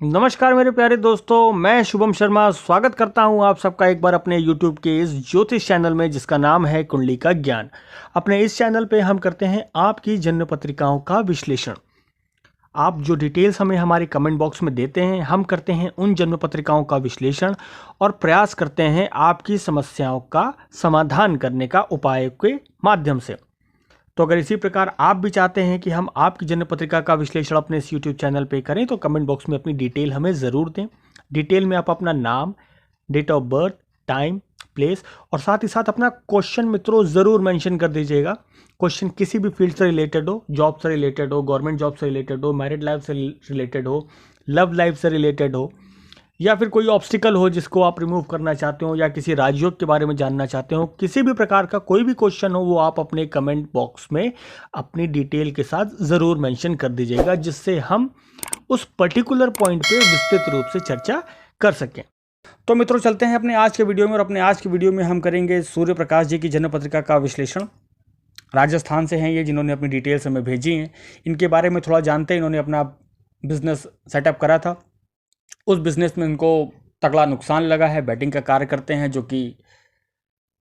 नमस्कार मेरे प्यारे दोस्तों, मैं शुभम शर्मा स्वागत करता हूं आप सबका एक बार अपने YouTube के इस ज्योतिष चैनल में जिसका नाम है कुंडली का ज्ञान। अपने इस चैनल पे हम करते हैं आपकी जन्म पत्रिकाओं का विश्लेषण। आप जो डिटेल्स हमें हमारे कमेंट बॉक्स में देते हैं, हम करते हैं उन जन्म पत्रिकाओं का विश्लेषण और प्रयास करते हैं आपकी समस्याओं का समाधान करने का उपाय के माध्यम से। तो अगर इसी प्रकार आप भी चाहते हैं कि हम आपकी जन्म पत्रिका का विश्लेषण अपने इस YouTube चैनल पे करें तो कमेंट बॉक्स में अपनी डिटेल हमें ज़रूर दें। डिटेल में आप अपना नाम, date of birth, time, place और साथ ही साथ अपना क्वेश्चन मित्रों ज़रूर मेंशन कर दीजिएगा। क्वेश्चन किसी भी फील्ड से रिलेटेड हो, जॉब से रिलेटेड हो, गवर्नमेंट जॉब से रिलेटेड हो, मैरिड लाइफ से रिलेटेड हो, लव लाइफ से रिलेटेड हो, या फिर कोई ऑब्स्टिकल हो जिसको आप रिमूव करना चाहते हो, या किसी राजयोग के बारे में जानना चाहते हो, किसी भी प्रकार का कोई भी क्वेश्चन हो वो आप अपने कमेंट बॉक्स में अपनी डिटेल के साथ ज़रूर मेंशन कर दीजिएगा, जिससे हम उस पर्टिकुलर पॉइंट पे विस्तृत रूप से चर्चा कर सकें। तो मित्रों चलते हैं अपने आज के वीडियो में, और अपने आज के वीडियो में हम करेंगे सूर्य प्रकाश जी की जन्म पत्रिका का विश्लेषण। राजस्थान से हैं ये, जिन्होंने अपनी डिटेल्स हमें भेजी हैं। इनके बारे में थोड़ा जानते हैं। इन्होंने अपना बिजनेस सेटअप करा था, उस बिज़नेस में इनको तगड़ा नुकसान लगा है। बैटिंग का कार्य करते हैं जो कि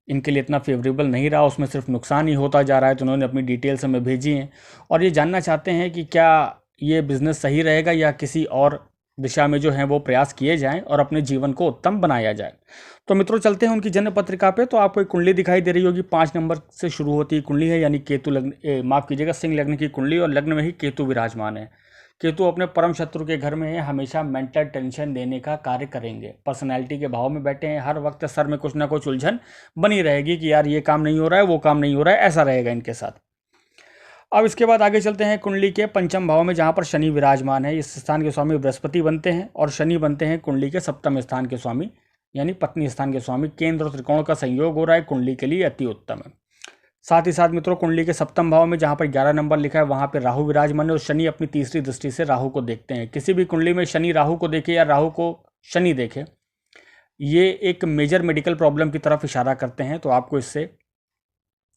इनके लिए इतना फेवरेबल नहीं रहा, उसमें सिर्फ नुकसान ही होता जा रहा है। तो उन्होंने अपनी डिटेल्स हमें भेजी हैं और ये जानना चाहते हैं कि क्या ये बिज़नेस सही रहेगा या किसी और दिशा में जो है वो प्रयास किए जाएं और अपने जीवन को उत्तम बनाया जाए। तो मित्रों चलते हैं उनकी जन्म पत्रिका पे। तो आपको एक कुंडली दिखाई दे रही होगी, 5 नंबर से शुरू होती कुंडली है, यानी केतु लग्न, माफ़ कीजिएगा, सिंह लग्न की कुंडली, और लग्न में ही केतु विराजमान है। केतु अपने परम शत्रु के घर में है, हमेशा मेंटल टेंशन देने का कार्य करेंगे। पर्सनैलिटी के भाव में बैठे हैं, हर वक्त सर में कुछ ना कुछ उलझन बनी रहेगी कि यार ये काम नहीं हो रहा है, वो काम नहीं हो रहा है, ऐसा रहेगा इनके साथ। अब इसके बाद आगे चलते हैं कुंडली के पंचम भाव में, जहाँ पर शनि विराजमान है। इस स्थान के स्वामी बृहस्पति बनते हैं और शनि बनते हैं कुंडली के सप्तम स्थान के स्वामी, यानी पत्नी स्थान के स्वामी। केंद्र और त्रिकोण का संयोग हो रहा है, कुंडली के लिए अति उत्तम है। साथ ही साथ मित्रों कुंडली के सप्तम भाव में जहाँ पर 11 नंबर लिखा है वहाँ पर राहु विराजमान है, और शनि अपनी तीसरी दृष्टि से राहु को देखते हैं। किसी भी कुंडली में शनि राहु को देखे या राहु को शनि देखे, ये एक मेजर मेडिकल प्रॉब्लम की तरफ इशारा करते हैं। तो आपको इससे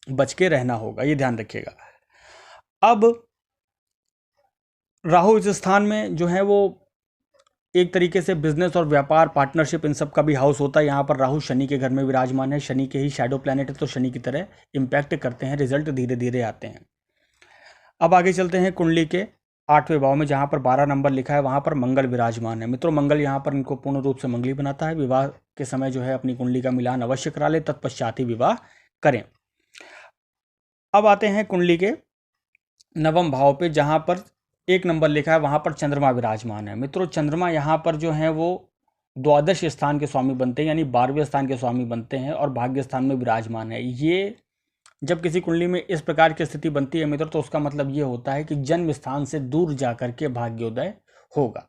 बच के रहना होगा, ये ध्यान रखिएगा। अब राहु इस स्थान में जो है वो एक तरीके से बिजनेस और व्यापार, पार्टनरशिप, इन सब का भी हाउस होता है। यहाँ पर राहु शनि के घर में विराजमान है, शनि के ही शैडो प्लैनेट है, तो शनि की तरह इम्पैक्ट करते हैं, रिजल्ट धीरे धीरे आते हैं। अब आगे चलते हैं कुंडली के 8वें भाव में, जहाँ पर 12 नंबर लिखा है वहाँ पर मंगल विराजमान है। मित्रों मंगल यहाँ पर इनको पूर्ण रूप से मंगली बनाता है। विवाह के समय जो है अपनी कुंडली का मिलान अवश्य करा ले, तत्पश्चात ही विवाह करें। अब आते हैं कुंडली के 9वें भाव पे, जहाँ पर 1 नंबर लिखा है वहाँ पर चंद्रमा विराजमान है। मित्रों चंद्रमा यहाँ पर जो है वो द्वादश स्थान के स्वामी बनते हैं, यानी 12वें स्थान के स्वामी बनते हैं और भाग्य स्थान में विराजमान है। ये जब किसी कुंडली में इस प्रकार की स्थिति बनती है मित्र, तो उसका मतलब ये होता है कि जन्म स्थान से दूर जाकर के भाग्योदय होगा।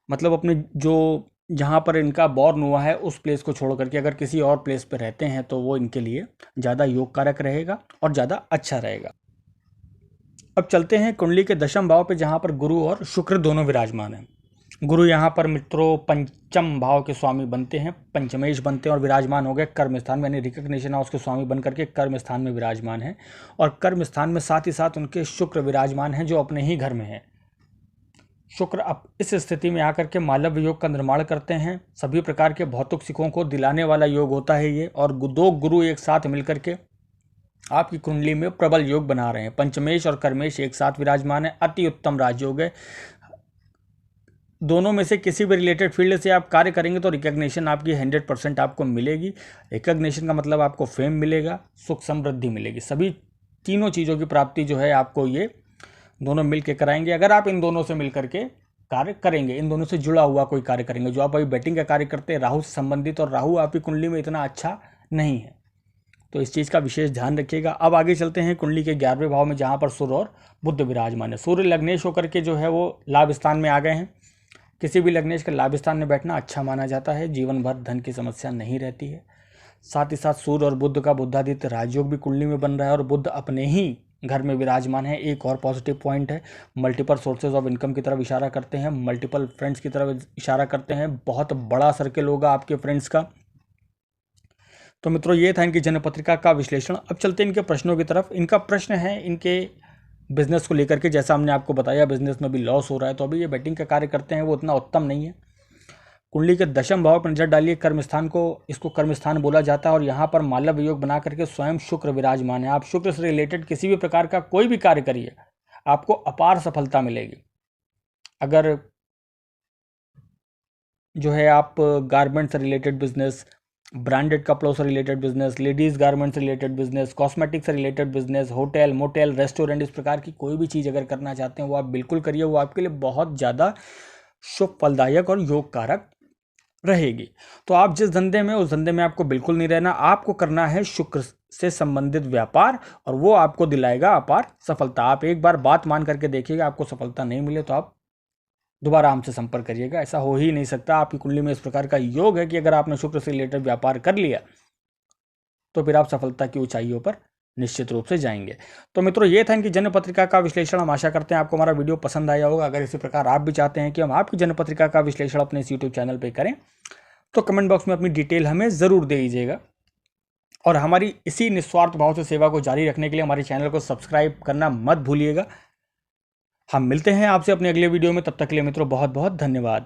मतलब अपने जो जहाँ पर इनका बॉर्न हुआ है उस प्लेस को छोड़ करके अगर किसी और प्लेस पर रहते हैं तो वो इनके लिए ज़्यादा योग कारक रहेगा और ज़्यादा अच्छा रहेगा। अब चलते हैं कुंडली के 10वें भाव पे, जहाँ पर गुरु और शुक्र दोनों विराजमान हैं। गुरु यहाँ पर मित्रों पंचम भाव के स्वामी बनते हैं, पंचमेश बनते हैं और विराजमान हो गए कर्म स्थान में, यानी रिकग्निशन हाउस के स्वामी बन करके कर्म स्थान में विराजमान है। और कर्म स्थान में साथ ही साथ उनके शुक्र विराजमान हैं, जो अपने ही घर में है। शुक्र अब इस स्थिति में आकर के मालव योग का निर्माण करते हैं। सभी प्रकार के भौतिक सुखों को दिलाने वाला योग होता है ये, और 2 गुरु एक साथ मिलकर के आपकी कुंडली में प्रबल योग बना रहे हैं। पंचमेश और कर्मेश एक साथ विराजमान है, अति उत्तम राजयोग है। दोनों में से किसी भी रिलेटेड फील्ड से आप कार्य करेंगे तो रिकग्निशन आपकी 100% आपको मिलेगी। रिकग्निशन का मतलब आपको फेम मिलेगा, सुख समृद्धि मिलेगी। सभी तीनों चीज़ों की प्राप्ति जो है आपको ये दोनों मिल के कराएंगे, अगर आप इन दोनों से मिल करके कार्य करेंगे, इन दोनों से जुड़ा हुआ कोई कार्य करेंगे। जो आप अभी बैटिंग का कार्य करते हैं राहु से संबंधित, और राहु आपकी कुंडली में इतना अच्छा नहीं है, तो इस चीज़ का विशेष ध्यान रखिएगा। अब आगे चलते हैं कुंडली के 11वें भाव में, जहाँ पर सूर्य और बुध विराजमान है। सूर्य लग्नेश होकर के जो है वो लाभ स्थान में आ गए हैं। किसी भी लग्नेश के लाभ स्थान में बैठना अच्छा माना जाता है, जीवन भर धन की समस्या नहीं रहती है। साथ ही साथ सूर्य और बुध का बुद्धादित्य राजयोग भी कुंडली में बन रहा है, और बुध अपने ही घर में विराजमान है। एक और पॉजिटिव पॉइंट है, मल्टीपल सोर्सेज ऑफ इनकम की तरफ इशारा करते हैं, मल्टीपल फ्रेंड्स की तरफ इशारा करते हैं। बहुत बड़ा सर्कल होगा आपके फ्रेंड्स का। तो मित्रों ये था इनकी जन्म पत्रिका का विश्लेषण। अब चलते हैं इनके प्रश्नों की तरफ। इनका प्रश्न है, इनके बिजनेस को लेकर के, जैसा हमने आपको बताया बिजनेस में भी लॉस हो रहा है, तो अभी ये बेटिंग का कार्य करते हैं वो उतना उत्तम नहीं है। कुंडली के दशम भाव पर नजर डालिए, कर्मस्थान को, इसको कर्मस्थान बोला जाता है, और यहाँ पर मालव योग बना करके स्वयं शुक्र विराजमान है। आप शुक्र से रिलेटेड किसी भी प्रकार का कोई भी कार्य करिए, आपको अपार सफलता मिलेगी। अगर जो है आप गारमेंट से रिलेटेड बिजनेस, ब्रांडेड कपड़ों से रिलेटेड बिजनेस, लेडीज़ गारमेंट से रिलेटेड बिजनेस, कॉस्मेटिक से related business, hotel motel restaurant, इस प्रकार की कोई भी चीज़ अगर करना चाहते हैं वो आप बिल्कुल करिए, वो आपके लिए बहुत ज़्यादा शुभ फलदायक और योग कारक रहेगी। तो आप जिस धंधे में, उस धंधे में आपको बिल्कुल नहीं रहना, आपको करना है शुक्र से संबंधित व्यापार, और वो आपको दिलाएगा अपार सफलता। आप एक बार बात मान करके देखिएगा, आपको सफलता नहीं मिले तो आप दोबारा हमसे संपर्क करिएगा, ऐसा हो ही नहीं सकता। आपकी कुंडली में इस प्रकार का योग है कि अगर आपने शुक्र से रिलेटेड व्यापार कर लिया तो फिर आप सफलता की ऊंचाइयों पर निश्चित रूप से जाएंगे। तो मित्रों, ये था इनकी जन्म पत्रिका का विश्लेषण। हम आशा करते हैं आपको हमारा वीडियो पसंद आया होगा। अगर इसी प्रकार आप भी चाहते हैं कि हम आपकी जन्म पत्रिका का विश्लेषण अपने इस यूट्यूब चैनल पर करें तो कमेंट बॉक्स में अपनी डिटेल हमें ज़रूर दे दीजिएगा। और हमारी इसी निस्वार्थ भाव से सेवा को जारी रखने के लिए हमारे चैनल को सब्सक्राइब करना मत भूलिएगा। हम मिलते हैं आपसे अपने अगले वीडियो में, तब तक के लिए मित्रों बहुत बहुत धन्यवाद।